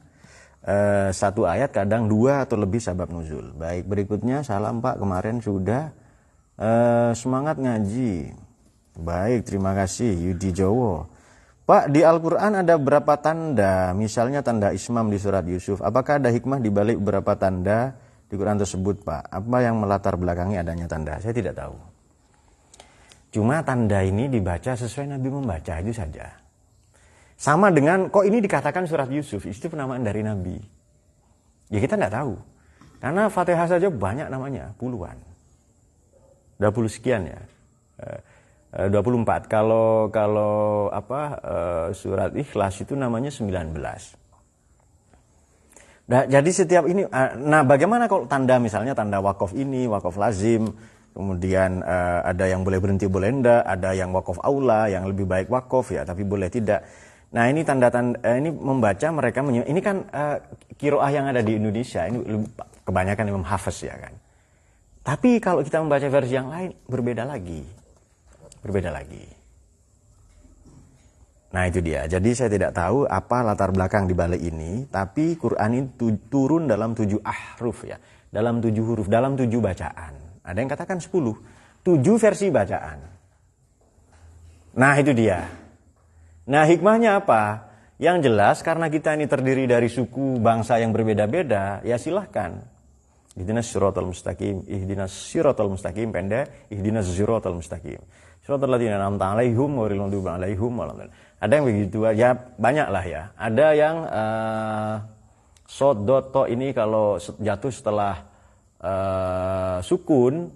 Satu ayat kadang 2 atau lebih sabab nuzul. Baik, berikutnya salam Pak, kemarin sudah semangat ngaji. Baik, terima kasih Yudi Jowo. Pak, di Al-Quran ada berapa tanda? Misalnya tanda ismam di surat Yusuf. Apakah ada hikmah di balik beberapa tanda di Quran tersebut, Pak? Apa yang melatar belakangi adanya tanda? Saya tidak tahu. Cuma tanda ini dibaca sesuai Nabi membaca, itu saja. Sama dengan, kok ini dikatakan surat Yusuf, itu penamaan dari Nabi. Ya kita nggak tahu. Karena Fatihah saja banyak namanya, puluhan. 20 sekian ya. 24. Kalau surat Ikhlas itu namanya 19. Nah, jadi setiap ini, nah bagaimana kalau tanda misalnya tanda wakaf ini, wakaf lazim, kemudian ada yang boleh berhenti boleh enggak, ada yang wakaf aula, yang lebih baik wakaf ya, tapi boleh tidak. Nah ini tanda-tanda, ini membaca mereka, ini kan kiroah yang ada di Indonesia, ini kebanyakan Imam Hafiz ya kan. Tapi kalau kita membaca versi yang lain, berbeda lagi. Nah itu dia, jadi saya tidak tahu apa latar belakang di balik ini, tapi Quran ini turun dalam 7 ahruf ya, dalam 7 huruf, dalam 7 bacaan. Ada yang katakan 10, 7 versi bacaan. Nah itu dia. Nah hikmahnya apa? Yang jelas karena kita ini terdiri dari suku bangsa yang berbeda-beda, ya silahkan. Ihdinas siratal mustaqim, ihdinas siratal mustaqim, pendek, ihdinas siratal mustaqim. Siratal ladzina an'amta 'alaihim ghairil maghdubi 'alaihim waladdallin. Ada yang begitu ya, banyak lah ya. Ada yang sod dot to ini kalau jatuh setelah sukun,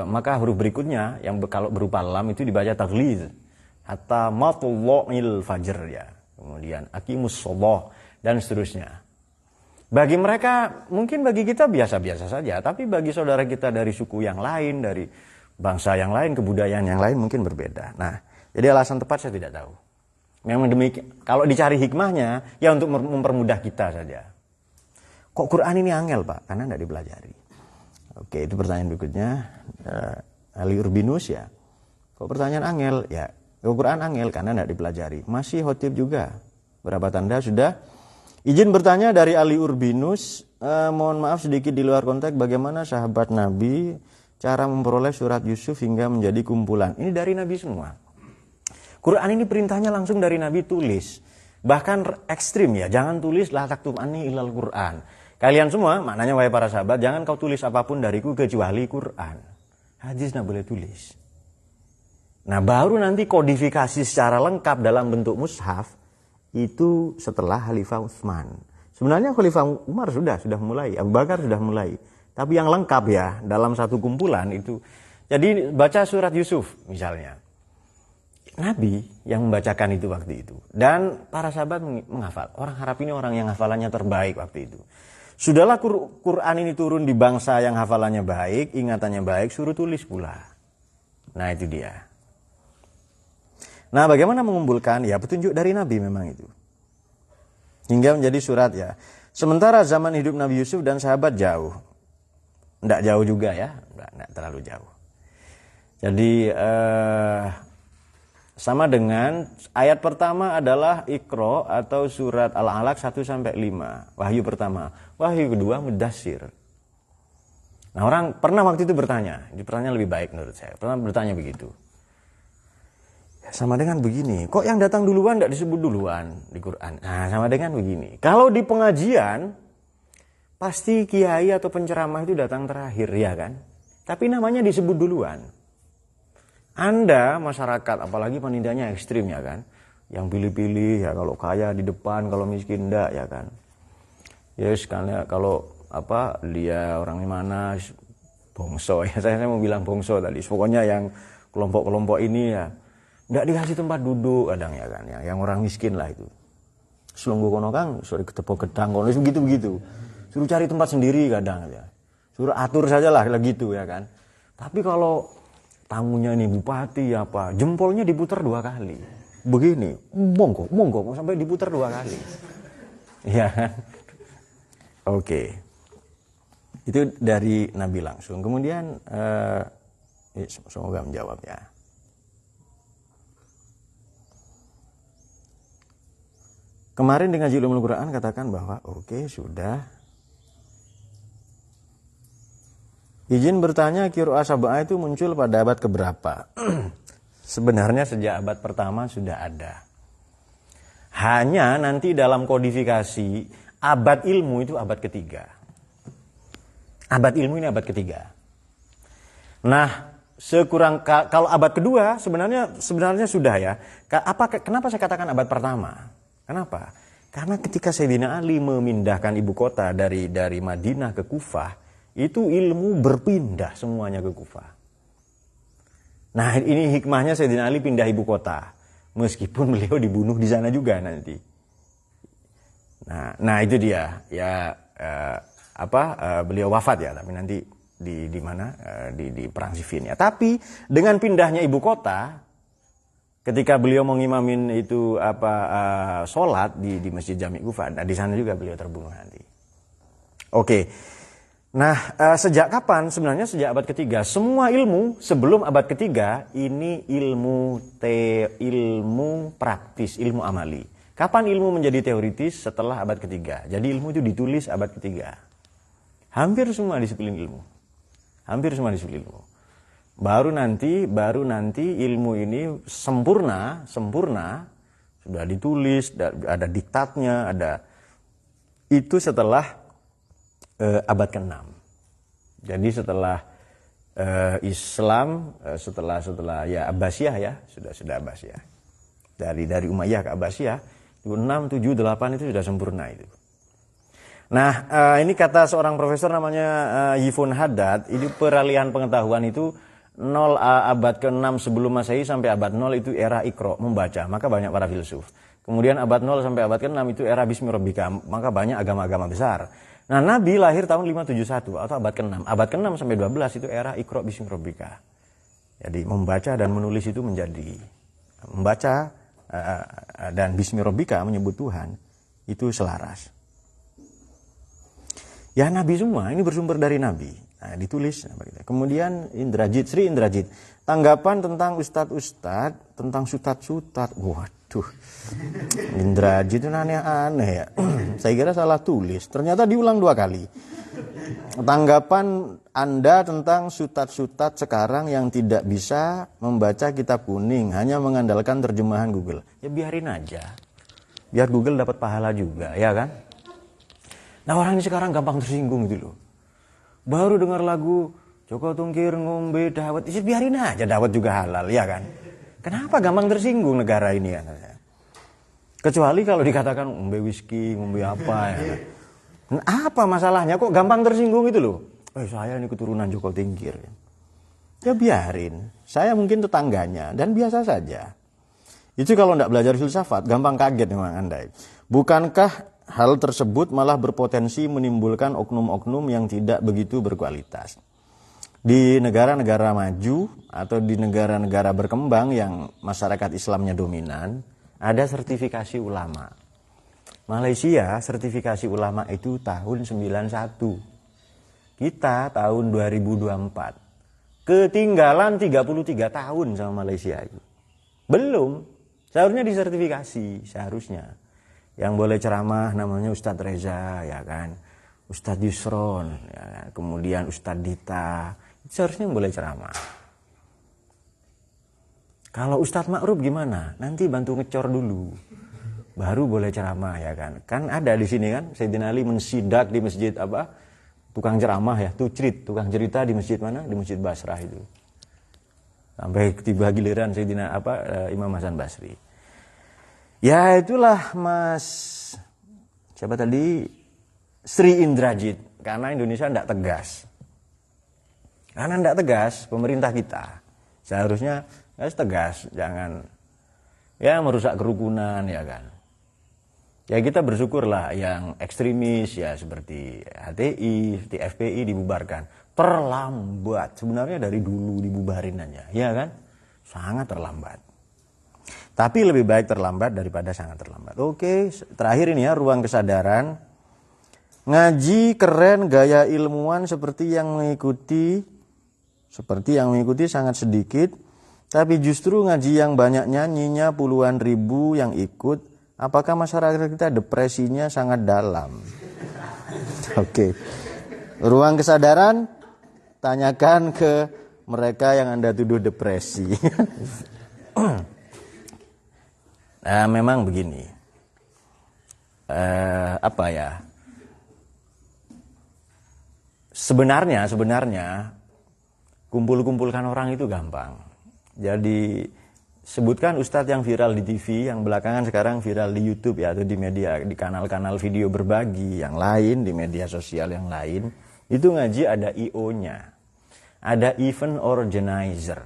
maka huruf berikutnya yang kalau berupa lam itu dibaca taghliz. Hatta matlu'il fajr ya. Kemudian aqimus shalah dan seterusnya. Bagi mereka, mungkin bagi kita biasa-biasa saja, tapi bagi saudara kita dari suku yang lain, dari bangsa yang lain, kebudayaan yang lain mungkin berbeda. Nah, jadi alasan tepat saya tidak tahu. Memang demikian. Kalau dicari hikmahnya, ya untuk mempermudah kita saja. Kok Quran ini angel, Pak? Karena tidak dipelajari. Oke, itu pertanyaan berikutnya. Ali Urbinus ya. Kok pertanyaan angel? Ya, kok Quran angel? Karena tidak dipelajari. Masih khotib juga. Berapa tanda sudah? Izin bertanya dari Ali Urbinus. Mohon maaf sedikit di luar konteks. Bagaimana sahabat Nabi cara memperoleh surat Yusuf hingga menjadi kumpulan? Ini dari Nabi semua. Quran ini perintahnya langsung dari Nabi, tulis. Bahkan ekstrim ya, jangan tulis la taktub anni ilal Quran. Kalian semua, maknanya wahai para sahabat, jangan kau tulis apapun dariku kecuali Quran. Hadis nggak boleh tulis. Nah baru nanti kodifikasi secara lengkap dalam bentuk mushaf, itu setelah Khalifah Utsman. Sebenarnya Khalifah Umar sudah mulai, Abu Bakar sudah mulai. Tapi yang lengkap ya, dalam satu kumpulan itu. Jadi baca surat Yusuf misalnya. Nabi yang membacakan itu waktu itu. Dan para sahabat menghafal. Orang Arab ini orang yang hafalannya terbaik waktu itu. Sudahlah Quran ini turun di bangsa yang hafalannya baik, ingatannya baik, suruh tulis pula. Nah itu dia. Nah bagaimana mengumpulkan? Ya petunjuk dari Nabi memang itu. Hingga menjadi surat ya. Sementara zaman hidup Nabi Yusuf dan sahabat jauh. Tidak jauh juga ya. Tidak terlalu jauh. Jadi sama dengan ayat pertama adalah Iqra atau surat Al-Alaq 1-5. Wahyu pertama. Wahyu kedua Mudassir. Nah orang pernah waktu itu bertanya. Ini pertanyaan lebih baik menurut saya. Pernah bertanya begitu. Ya, sama dengan begini. Kok yang datang duluan tidak disebut duluan di Quran? Nah sama dengan begini. Kalau di pengajian pasti kiai atau penceramah itu datang terakhir ya kan. Tapi namanya disebut duluan. Anda masyarakat, apalagi penindaknya ekstrim ya kan, yang pilih-pilih ya, kalau kaya di depan, kalau miskin enggak ya kan. Yes, karena kalau dia orang mana bongso ya, saya mau bilang bongso tadi. Pokoknya yang kelompok-kelompok ini ya, enggak dikasih tempat duduk kadang ya kan, yang orang miskin lah itu. Selungguh kono kang, sorry ketepok gedang kono begitu. Suruh cari tempat sendiri kadang ya. Suruh atur sajalah gitu ya kan. Tapi kalau tamunya ini bupati apa, jempolnya diputar 2 kali. Begini, monggo sampai diputar 2 kali. Ya kan? Oke. Itu dari Nabi langsung. Kemudian semoga menjawab ya. Kemarin dengan Ulumul Quran katakan bahwa oke, sudah. Izin bertanya, qiraah sab'ah itu muncul pada abad keberapa? Sebenarnya sejak abad pertama sudah ada. Hanya nanti dalam kodifikasi, abad ilmu itu abad ketiga. Abad ilmu ini abad ketiga. Nah, kalau abad kedua sebenarnya sudah ya. Kenapa saya katakan abad pertama? Kenapa? Karena ketika Sayyidina Ali memindahkan ibu kota dari Madinah ke Kufah, itu ilmu berpindah semuanya ke Kufah. Nah, ini hikmahnya Sayyidina Ali pindah ibu kota, meskipun beliau dibunuh di sana juga nanti. Nah itu dia ya, beliau wafat ya, tapi nanti di mana, di perang Siffin ya. Tapi dengan pindahnya ibu kota, ketika beliau mengimamin itu sholat di Masjid Jami' Kufah, nah, di sana juga beliau terbunuh nanti. Oke. Nah, sejak kapan? Sebenarnya sejak abad ketiga. Semua ilmu sebelum abad ketiga ini ilmu praktis, ilmu amali. Kapan ilmu menjadi teoritis? Setelah abad ketiga. Jadi ilmu itu ditulis abad ketiga. Hampir semua disiplin ilmu. Baru nanti ilmu ini sempurna sudah ditulis, ada diktatnya, ada itu setelah abad ke-6. Jadi setelah Islam, setelah ya Abbasiyah ya, sudah Abbasiyah. Dari Umayyah ke Abbasiyah, 6, 7, 8 itu sudah sempurna itu. Nah, ini kata seorang profesor namanya Yifun Haddad, ini peralihan pengetahuan itu 0 abad ke-6 sebelum Masehi sampai abad 0 itu era Iqra, membaca, maka banyak para filsuf. Kemudian abad 0 sampai abad ke-6 itu era Bismi Rabbika, maka banyak agama-agama besar. Nah, Nabi lahir tahun 571 atau abad ke-6. Abad ke-6 sampai 12 itu era Iqra Bismi Rabbika. Jadi membaca dan menulis itu menjadi membaca dan Bismi Rabbika menyebut Tuhan itu selaras. Ya Nabi semua, ini bersumber dari Nabi. Nah, ditulis. Kemudian Sri Indrajit. Tanggapan tentang ustadz-ustadz, tentang sutat-sutat. Waduh, Indrajit itu aneh-aneh ya. Saya kira salah tulis, ternyata diulang 2 kali. Tanggapan Anda tentang sutat-sutat sekarang yang tidak bisa membaca kitab kuning, hanya mengandalkan terjemahan Google. Ya biarin aja, biar Google dapat pahala juga, ya kan? Nah, orang ini sekarang gampang tersinggung gitu loh. Baru dengar lagu Joko Tungkir ngombe dawet, ya biarin aja, dawet juga halal, ya kan? Kenapa gampang tersinggung negara ini ya? Kecuali kalau dikatakan ngombe whisky, ngombe apa ya. Apa masalahnya kok gampang tersinggung itu loh? Saya ini keturunan Joko Tingkir. Ya biarin, saya mungkin tetangganya dan biasa saja. Itu kalau tidak belajar filsafat, gampang kaget memang Anda. Bukankah hal tersebut malah berpotensi menimbulkan oknum-oknum yang tidak begitu berkualitas? Di negara-negara maju atau di negara-negara berkembang yang masyarakat Islamnya dominan, ada sertifikasi ulama. Malaysia sertifikasi ulama itu tahun 91. Kita tahun 2024. Ketinggalan 33 tahun sama Malaysia itu. Belum. Seharusnya disertifikasi, seharusnya. Yang boleh ceramah namanya Ustadz Reza, ya kan. Ustadz Yusron, ya kan? Kemudian Ustadz Dita. Seharusnya yang boleh ceramah. Kalau Ustadz Ma'ruf gimana? Nanti bantu ngecor dulu. Baru boleh ceramah, ya kan. Kan ada di sini kan, Sayyidina Ali mensidak di masjid apa? Tukang ceramah ya, tukang cerita di masjid mana? Di Masjid Basrah itu. Sampai tiba giliran Sayyidina Imam Hasan Basri. Ya itulah Mas siapa tadi? Sri Indrajit. Karena Indonesia tidak tegas. Karena tidak tegas pemerintah kita. Seharusnya harus tegas, jangan ya merusak kerukunan, ya kan. Ya kita bersyukurlah yang ekstremis ya seperti HTI, seperti FPI dibubarkan. Terlambat, sebenarnya dari dulu dibubarin aja, ya kan? Sangat terlambat. Tapi lebih baik terlambat daripada sangat terlambat. Oke, terakhir ini ya, ruang kesadaran. Ngaji keren, gaya ilmuwan seperti yang mengikuti sangat sedikit. Tapi justru ngaji yang banyak nyanyinya puluhan ribu yang ikut. Apakah masyarakat kita depresinya sangat dalam? Oke. Ruang kesadaran, tanyakan ke mereka yang Anda tuduh depresi. Nah, memang begini. Sebenarnya kumpul-kumpulkan orang itu gampang. Jadi sebutkan ustadz yang viral di TV, yang belakangan sekarang viral di YouTube ya, atau di media, di kanal-kanal video berbagi yang lain, di media sosial yang lain, itu ngaji ada IO-nya, ada event organizer.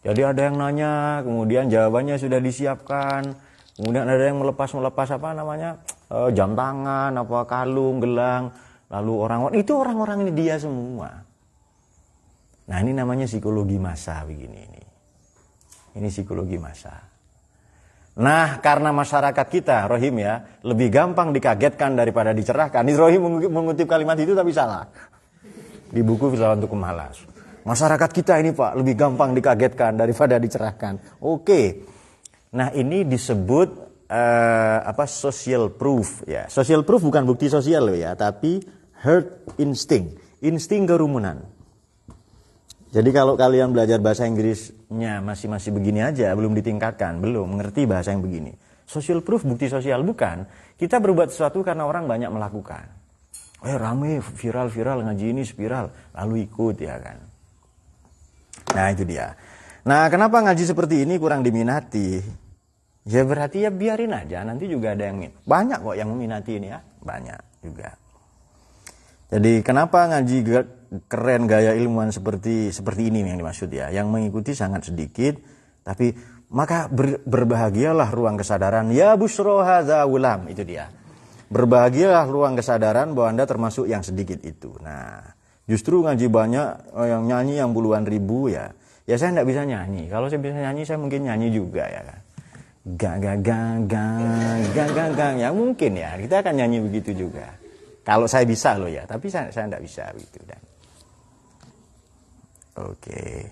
Jadi ada yang nanya, kemudian jawabannya sudah disiapkan, kemudian ada yang melepas apa namanya, jam tangan, apa kalung, gelang, lalu orang-orang ini dia semua. Nah ini namanya psikologi massa begini ini. Ini psikologi massa. Nah, karena masyarakat kita, Rohim ya, lebih gampang dikagetkan daripada dicerahkan. Ini Rohim mengutip kalimat itu tapi salah. Di buku Filsafatul Malas. Masyarakat kita ini Pak, lebih gampang dikagetkan daripada dicerahkan. Oke. Nah, ini disebut social proof ya. Social proof bukan bukti sosial loh ya, tapi herd instinct, insting kerumunan. Jadi kalau kalian belajar bahasa Inggrisnya masih begini aja, belum ditingkatkan, belum mengerti bahasa yang begini. Social proof, bukti sosial bukan. Kita berbuat sesuatu karena orang banyak melakukan. Rame, viral ngaji ini spiral, lalu ikut ya kan. Nah itu dia. Nah kenapa ngaji seperti ini kurang diminati? Ya berarti ya biarin aja, nanti juga ada yang banyak kok yang meminati ini ya, banyak juga. Jadi kenapa ngaji keren gaya ilmuwan seperti ini yang dimaksud ya, yang mengikuti sangat sedikit, tapi maka berbahagialah ruang kesadaran ya busro hadza ulam, itu dia. Berbahagialah ruang kesadaran bahwa Anda termasuk yang sedikit itu. Nah, justru ngaji banyak yang nyanyi yang puluhan ribu ya. Ya saya enggak bisa nyanyi. Kalau saya bisa nyanyi saya mungkin nyanyi juga ya kan. Gang ya mungkin ya. Kita akan nyanyi begitu juga. Kalau saya bisa loh ya, tapi saya enggak bisa begitu dan. Oke.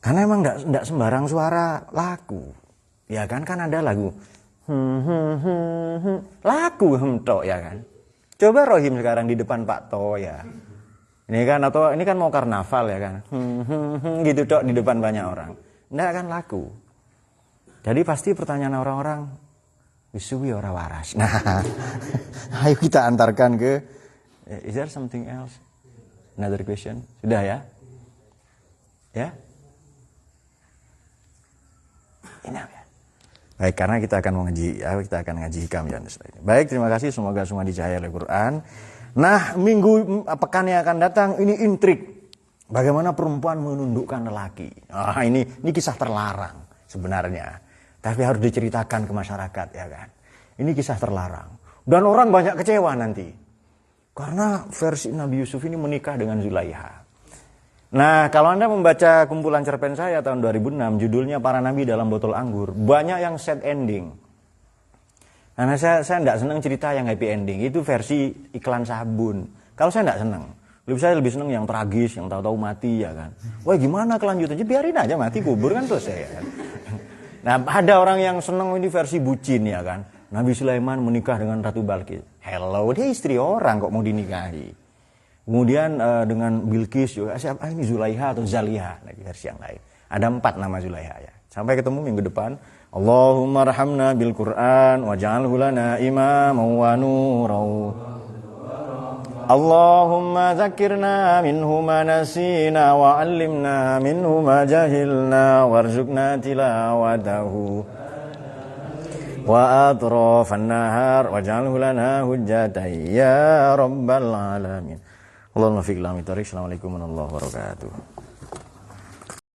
Karena emang enggak sembarang suara laku. Ya kan ada lagu. Lagu tok ya kan. Coba Rohim sekarang di depan Pak To ya. Ini kan mau karnaval ya kan. Gitu tok di depan banyak orang. Enggak akan laku. Jadi pasti pertanyaan orang-orang wisuwi ora waras. Nah, ayo kita antarkan ke is there something else? Another question? Sudah ya? Ya? Enough ya. Baik, karena kita akan ngaji hikam ya. Baik, terima kasih, semoga semua dicahaya oleh Quran. Nah, pekan yang akan datang ini intrik. Bagaimana perempuan menundukkan lelaki. Ini kisah terlarang sebenarnya. Tapi harus diceritakan ke masyarakat ya kan. Ini kisah terlarang. Dan orang banyak kecewa nanti. Karena versi Nabi Yusuf ini menikah dengan Zulaiha. Nah, kalau Anda membaca kumpulan cerpen saya tahun 2006, judulnya Para Nabi dalam Botol Anggur, banyak yang sad ending. Karena saya enggak senang cerita yang happy ending. Itu versi iklan sabun. Kalau saya enggak senang. Saya lebih senang yang tragis, yang tahu-tahu mati ya kan. Wah, gimana kelanjutannya? Biarin aja mati, kubur kan selesai ya kan. Nah, ada orang yang senang ini versi bucin ya kan. Nabi Sulaiman menikah dengan Ratu Balkis. Hello, dia istri orang kok mau dinikahi. Kemudian dengan Bilqis juga. Siapa ini, Zulaiha atau Zaliha? Nah, versi yang lain. Ada 4 nama Zulaiha ya. Sampai ketemu minggu depan. Allahumma rahamna bil Qur'an waj'alhu lana imaman wa nuran. Allahumma zakirna minhu ma nasina wa 'allimna minhu ma jahilna warzuqna tilawatahu wa atrafan nahar waj'alhu lana hujjatan ya rabbal alamin. Allahumma fiqh lam tarik. Assalamualaikum warahmatullahi wabarakatuh.